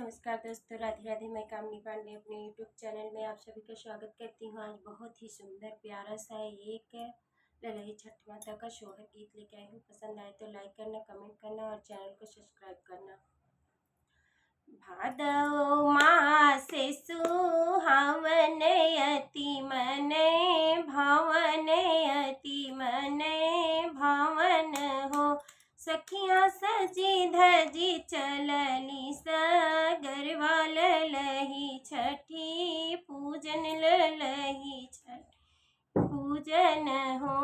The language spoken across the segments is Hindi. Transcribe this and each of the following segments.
नमस्कार दोस्तों, राधे राधे। मैं कामनी पांडे अपने यूट्यूब चैनल में आप सभी का स्वागत करती हूँ। आज बहुत ही सुंदर प्यारा सा एक ललही छठ माता का शोहर गीत लेके आई हूँ। पसंद आए तो लाइक करना, कमेंट करना और चैनल को सब्सक्राइब करना। भादव मासे सुहावन अति मने भावन, अति मने भावन हो। सखियाँ सजी धजी चलली सगरवा ललही छठी पूजन, ललही छठी पूजन हो।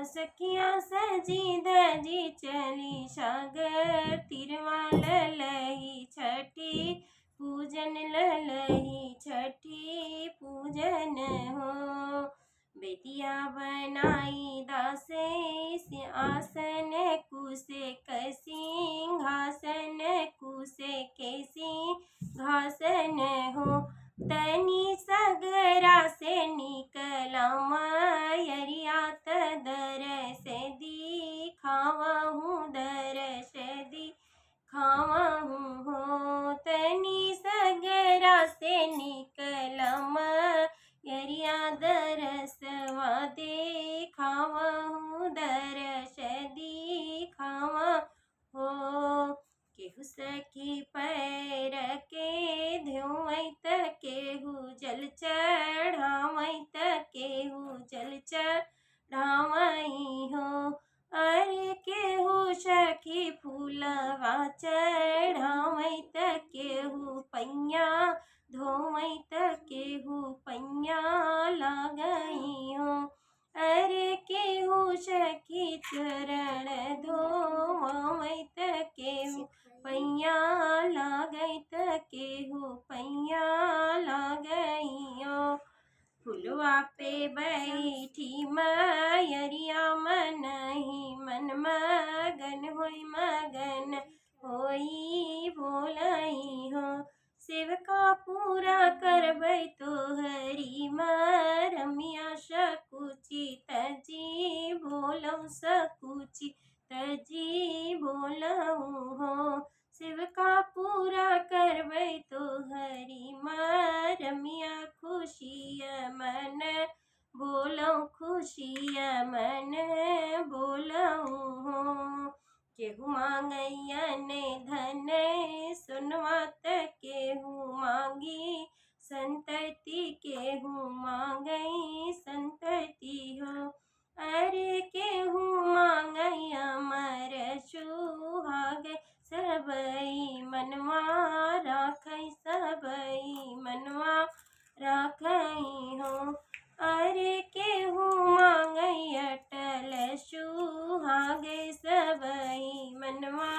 सखियाँ सजी धजी चली सागर तिरवा ललही छठी पूजन, ललही छठी पूजन हो। बेटिया बनाई दासे आसन कुसे कसी घासन, कुसे कैसी घासन हो। तनी सगरा से निकला मयरिया दरस दिखावहूँ, दरस दिखावहूँ हो। तनी सगरा से निकला मयरिया दरसवा दिखावहूँ, दरस दिखावहूँ हो। केहू सखी पैर के ध्योइत, केहू जल चढ़ावइत, केहू जल चढ़ावई हो। अरे केहू सखी फूलवा चढ़ावइत, केहू पैया धोवइत, केहू पैया लागई हो। अरे केहू सखी चरण धोवइत, केहू पैया लागइत, केहू पैया लागइयो। फुलवा पे बैठी मयरिया मनहि मन मगन होई, मगन होई बोलई हो। सेवका पूरा करबै तोहरी मरमिया, सकुची तजी बोलौ, सकुची तजी बोलऊ हो। सेवका पूरा करबै तोहरी मरमिया, खुशिया मन बोलौ, खुशिया मन बोलऊ हो। केहू मांगैयन धन सुनवात, केहू मांगी संतति, केहू मांगई संतति हो। अरे केहू मांगई अमर सुहाग, सबई मनवा राखई, सबई मनवा राखई हो। अरे केहू मांगई अटल सुहाग, सबई मनवा